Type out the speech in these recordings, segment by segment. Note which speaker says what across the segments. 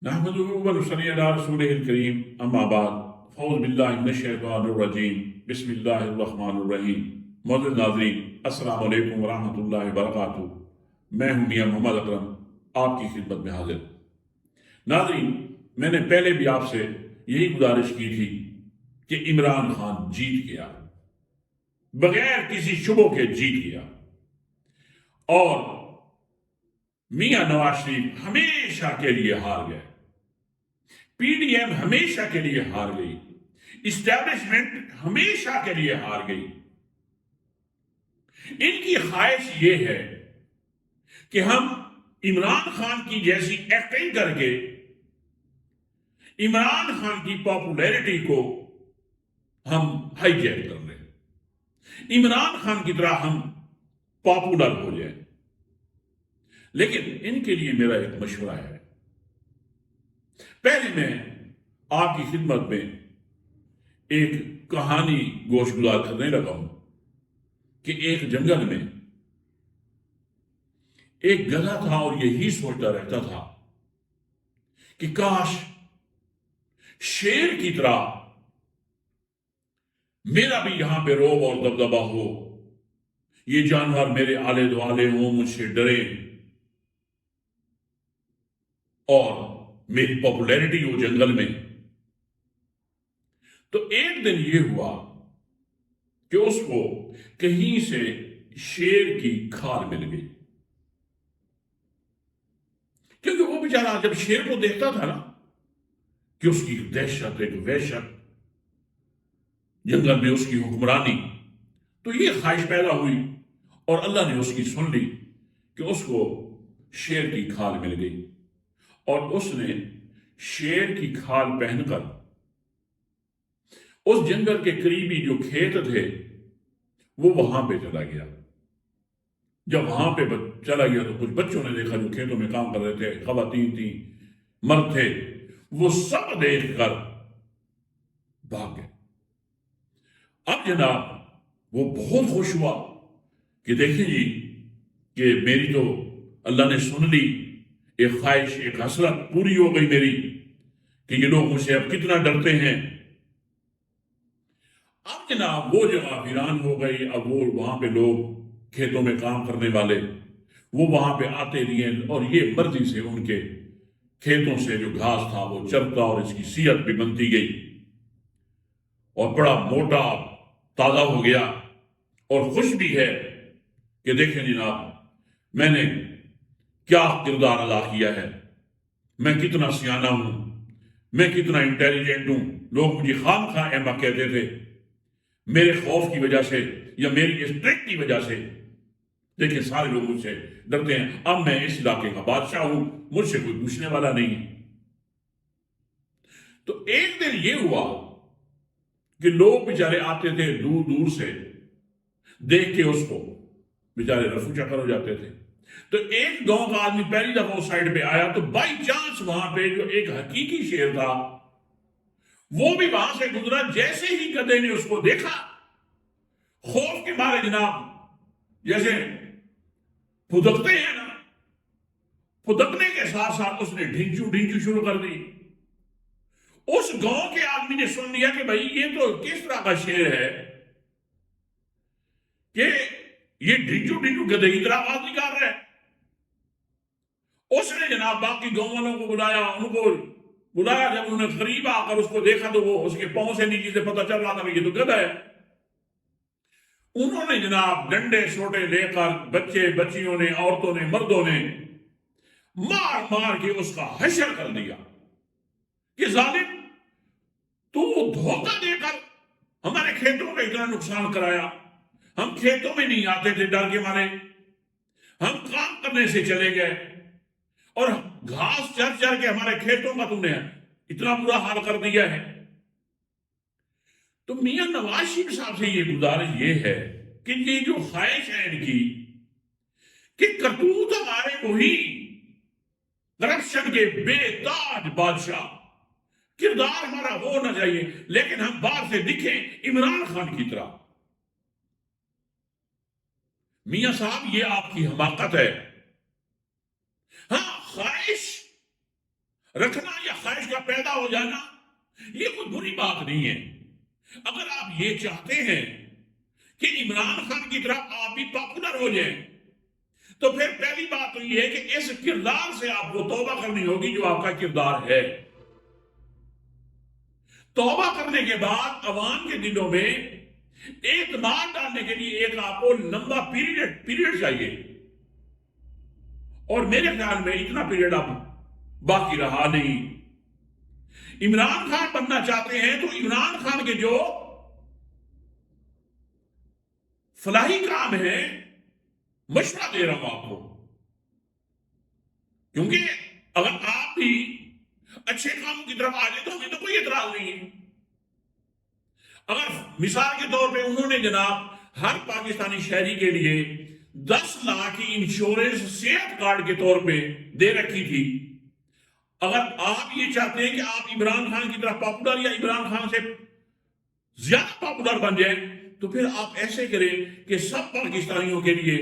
Speaker 1: نحمده ونصلي على رسوله الكريم اما بعد فاعوذ باللہ من الشیطان الرجیم بسم اللہ الرحمن الرحیم۔ معزز ناظرین، السلام علیکم ورحمۃ اللہ وبرکاتہ۔ میں ہوں میاں محمد اکرم، آپ کی خدمت میں حاضر۔ ناظرین، میں نے پہلے بھی آپ سے یہی گزارش کی تھی کہ عمران خان جیت گیا، بغیر کسی شبہ کے جیت گیا، اور میاں نواز شریف ہمیشہ کے لیے ہار گئے، پی ڈی ایم ہمیشہ کے لیے ہار گئی، اسٹیبلشمنٹ ہمیشہ کے لیے ہار گئی۔ ان کی خواہش یہ ہے کہ ہم عمران خان کی جیسی ایکٹنگ کر کے عمران خان کی پاپولیرٹی کو ہم ہائی جیک کر لیں، عمران خان کی طرح ہم پاپولر ہو جائیں۔ لیکن ان کے لیے میرا ایک مشورہ ہے۔ پہلے میں آپ کی خدمت میں ایک کہانی گوش گزار کرنے لگا ہوں کہ ایک جنگل میں ایک گدھا تھا اور یہی سوچتا رہتا تھا کہ کاش شیر کی طرح میرا بھی یہاں پہ روب اور دبدبا ہو، یہ جانور میرے آلے دوالے ہوں، مجھ سے ڈرے اور میری پاپولیرٹی ہو جنگل میں۔ تو ایک دن یہ ہوا کہ اس کو کہیں سے شیر کی کھال مل گئی، کیونکہ وہ بیچارہ جب شیر کو دیکھتا تھا نا کہ اس کی دہشت، ایک وحشت، جنگل میں اس کی حکمرانی، تو یہ خواہش پیدا ہوئی اور اللہ نے اس کی سن لی کہ اس کو شیر کی کھال مل گئی، اور اس نے شیر کی کھال پہن کر اس جنگل کے قریبی جو کھیت تھے وہ وہاں پہ چلا گیا۔ جب وہاں پہ چلا گیا تو کچھ بچوں نے دیکھا جو کھیتوں میں کام کر رہے تھے، خواتین تھیں، مرد تھے، وہ سب دیکھ کر بھاگ گئے۔ اب جناب وہ بہت خوش ہوا کہ دیکھیں جی کہ میری تو اللہ نے سن لی، ایک خواہش، ایک حسرت پوری ہو گئی میری کہ یہ لوگ مجھ سے اب کتنا ڈرتے ہیں۔ اب جناب وہ جگہ ویران ہو گئی، اب وہ وہاں پہ لوگ کھیتوں میں کام کرنے والے وہ وہاں پہ آتے رہے، اور یہ مرضی سے ان کے کھیتوں سے جو گھاس تھا وہ چرتا اور اس کی صحت بھی بنتی گئی اور بڑا موٹا تازہ ہو گیا، اور خوش بھی ہے کہ دیکھیں جناب میں نے کیا کردار ادا کیا ہے، میں کتنا سیانہ ہوں، میں کتنا انٹیلیجنٹ ہوں۔ لوگ مجھے خام خواہ احمق کہتے تھے، میرے خوف کی وجہ سے یا میری اس ٹرک کی وجہ سے دیکھیں سارے لوگ مجھ سے ڈرتے ہیں، اب میں اس علاقے کا بادشاہ ہوں، مجھ سے کوئی پوچھنے والا نہیں ہے۔ تو ایک دن یہ ہوا کہ لوگ بیچارے آتے تھے دور دور سے، دیکھ کے اس کو بیچارے رفو چکر ہو جاتے تھے۔ تو ایک گاؤں کا آدمی پہلی دفعہ اس سائڈ پہ آیا تو بائی چانس وہاں پہ جو ایک حقیقی شیر تھا وہ بھی وہاں سے گزرا۔ جیسے ہی گدھے نے اس کو دیکھا، خوف کے مارے جناب جیسے پھدکتے ہیں نا، پھدکنے کے ساتھ ساتھ اس نے ڈھینچو ڈھینچو شروع کر دی۔ اس گاؤں کے آدمی نے سن لیا کہ بھائی یہ تو کس طرح کا شیر ہے کہ یہ ڈھینچو ڈھینچو گدھے کی طرح آواز نکال رہا ہے۔ اس نے جناب باقی گاؤں والوں کو بلایا، ان کو بلایا، جب انہوں نے قریب آ کر اس کو دیکھا تو وہ اس کے پاؤں سے نیچے سے پتہ چل رہا تھا کہ یہ تو گدھا ہے۔ انہوں نے جناب ڈنڈے سوٹے لے کر بچے بچیوں نے، عورتوں نے، مردوں نے مار مار کے اس کا حشر کر دیا کہ ظالم تو دھوکہ دے کر ہمارے کھیتوں کا اتنا نقصان کرایا، ہم کھیتوں میں نہیں آتے تھے ڈر کے مارے، ہم کام کرنے سے چلے گئے اور گھاس چر چر کے ہمارے کھیتوں کا تم نے اتنا برا حال کر دیا ہے۔ تو میاں نواز شریف صاحب سے یہ گزارش یہ ہے کہ یہ جو خواہش ہے ان کی کہ کرتوت ہمارے وہی کرپشن کے بے تاج بادشاہ، کردار ہمارا ہونا چاہیے لیکن ہم باہر سے دکھیں عمران خان کی طرح۔ میاں صاحب یہ آپ کی حماقت ہے۔ ہاں خواہش رکھنا یا خواہش کا پیدا ہو جانا یہ کوئی بری بات نہیں ہے. اگر آپ یہ چاہتے ہیں کہ عمران خان کی طرح آپ بھی پاپولر ہو جائیں تو پھر پہلی بات تو یہ ہے کہ اس کردار سے آپ کو توبہ کرنی ہوگی جو آپ کا کردار ہے. توبہ کرنے کے بعد عوام کے دلوں میں اعتماد ڈالنے کے لیے ایک آپ کو لمبا پیریڈ چاہیے. اور میرے خیال میں اتنا پیریڈ اب باقی رہا نہیں. عمران خان بننا چاہتے ہیں تو عمران خان کے جو فلاحی کام ہے مشورہ دے رہا ہوں آپ کو، کیونکہ اگر آپ بھی اچھے کاموں کی طرف آ جائے تو ہمیں تو کوئی اعتراض نہیں ہے. اگر مثال کے طور پہ انہوں نے جناب ہر پاکستانی شہری کے لیے 10 لاکھ کی انشورنس صحت کارڈ کے طور پہ دے رکھی تھی، اگر آپ یہ چاہتے ہیں کہ آپ عمران خان کی طرح پاپولر یا عمران خان سے زیادہ پاپولر بن جائیں تو پھر آپ ایسے کریں کہ سب پاکستانیوں کے لیے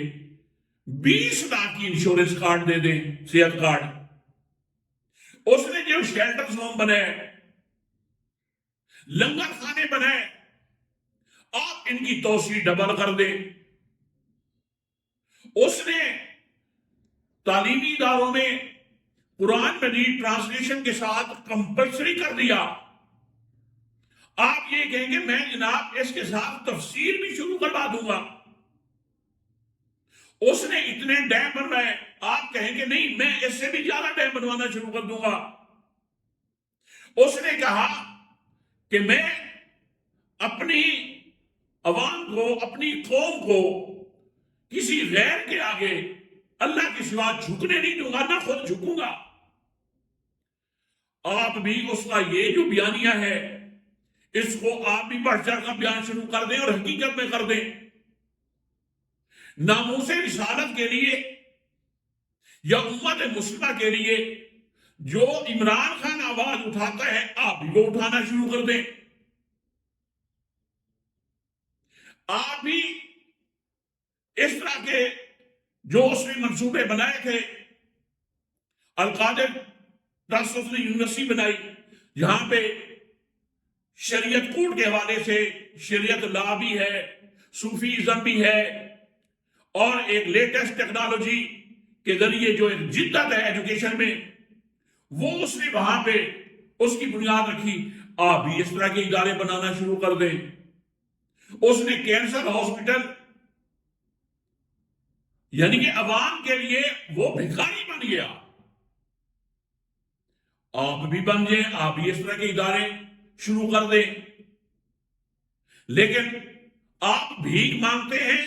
Speaker 1: 20 لاکھ کی انشورنس کارڈ دے دیں، صحت کارڈ. اس نے جو شیلٹر ہوم بنائے، لنگر خانے بنائے، آپ ان کی توسیع ڈبل کر دیں. اس نے تعلیمی اداروں میں قرآن مجید ٹرانسلیشن کے ساتھ کمپلسری کر دیا. آپ یہ کہیں گے میں جناب اس کے ساتھ تفسیر بھی شروع کروا دوں گا. اس نے اتنے ڈیم بنوائے، آپ کہیں گے نہیں میں اس سے بھی زیادہ ڈیم بنوانا شروع کر دوں گا. اس نے کہا کہ میں اپنی عوام کو، اپنی قوم کو کسی غیر کے آگے اللہ کے سوا جھکنے نہیں دوں گا، نہ خود جھکوں گا. آپ بھی اس کا یہ جو بیانیہ ہے اس کو آپ بھی بڑھ چڑھ کر بیان شروع کر دیں اور حقیقت میں کر دیں. ناموس رسالت کے لیے یا امت مسلمہ کے لیے جو عمران خان آواز اٹھاتا ہے آپ بھی وہ اٹھانا شروع کر دیں. آپ بھی اس طرح کے جو اس نے منصوبے بنائے تھے، القادر ٹرسٹ اس نے یونیورسٹی بنائی جہاں پہ شریعت کوڈ کے حوالے سے شریعت لا بھی ہے، صوفیزم بھی ہے، اور ایک لیٹسٹ ٹیکنالوجی کے ذریعے جو ایک جدت ہے ایجوکیشن میں وہ اس نے وہاں پہ اس کی بنیاد رکھی. آپ بھی اس طرح کے ادارے بنانا شروع کر دیں. اس نے کینسر ہاسپٹل، یعنی کہ عوام کے لیے وہ بھکاری بن گیا. آپ بھی بن جائیں، آپ بھی اس طرح کے ادارے شروع کر دیں. لیکن آپ بھیک مانگتے ہیں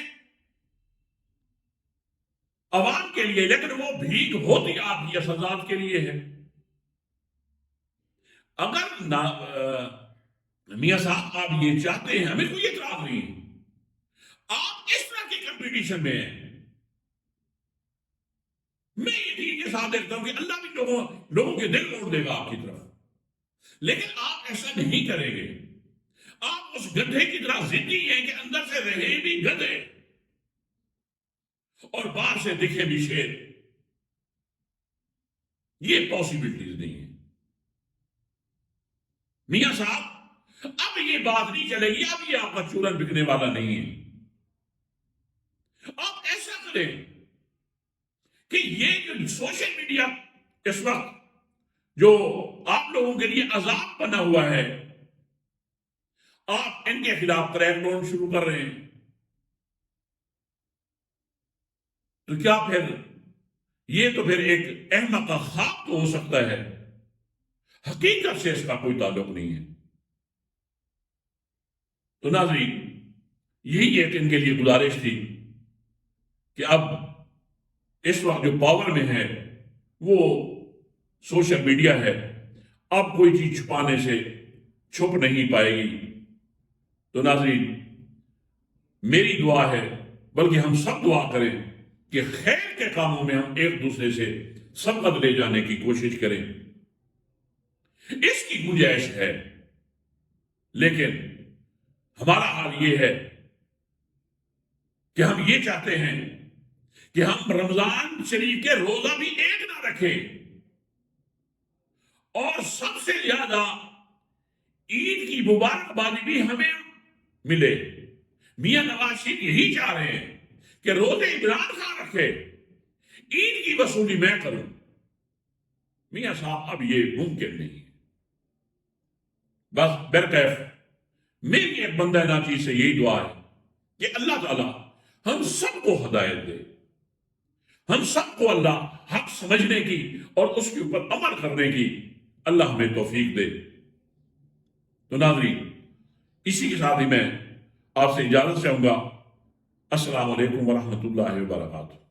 Speaker 1: عوام کے لیے، لیکن وہ بھیک ہوتی آپ کی اساتذات کے لیے ہے. اگر میاں صاحب آپ یہ چاہتے ہیں، ہمیں کوئی اعتراض نہیں ہے، آپ اس طرح کے کمپٹیشن میں ہیں. میں یقین کے ساتھ دیکھتا ہوں کہ اللہ بھی لوگوں کے دل موڑ دے گا آپ کی طرف، لیکن آپ ایسا نہیں کریں گے. آپ اس گدھے کی طرح ضدی ہیں کہ اندر سے رہے بھی گدھے اور باہر سے دکھے بھی شیر. یہ پاسبلٹیز نہیں ہے. میاں صاحب اب یہ بات نہیں چلے گی، اب یہ آپ کا چورن بکنے والا نہیں ہے. آپ ایسا کریں کہ یہ جو سوشل میڈیا اس وقت جو آپ لوگوں کے لیے عذاب بنا ہوا ہے، آپ ان کے خلاف کریک ڈاؤن شروع کر رہے ہیں، تو کیا پھر یہ تو پھر ایک احمق کا خواب تو ہو سکتا ہے، حقیقت سے اس کا کوئی تعلق نہیں ہے. تو ناظرین یہی ایک ان کے لیے گزارش تھی کہ اب اس وقت جو پاور میں ہے وہ سوشل میڈیا ہے، اب کوئی چیز چھپانے سے چھپ نہیں پائے گی. تو ناظرین میری دعا ہے، بلکہ ہم سب دعا کریں کہ خیر کے کاموں میں ہم ایک دوسرے سے سبقت لے جانے کی کوشش کریں. اس کی گنجائش ہے، لیکن ہمارا حال یہ ہے کہ ہم یہ چاہتے ہیں کہ ہم رمضان شریف کے روزہ بھی ایک نہ رکھیں اور سب سے زیادہ عید کی مبارکبادی بھی ہمیں ملے۔ میاں نواز شریف یہی چاہ رہے ہیں کہ روزے عمران خان رکھے، عید کی وصولی میں کروں۔ میاں صاحب اب یہ ممکن نہیں ہے۔ بس برکیف میری ایک بندہ ناچی سے یہی دعا ہے کہ اللہ تعالیٰ ہم سب کو ہدایت دے، ہم سب کو اللہ حق سمجھنے کی اور اس کے اوپر عمل کرنے کی اللہ ہمیں توفیق دے۔ تو ناظرین، اسی کے ساتھ ہی میں آپ سے اجازت چاہوں گا۔ السلام علیکم ورحمۃ اللہ وبرکاتہ۔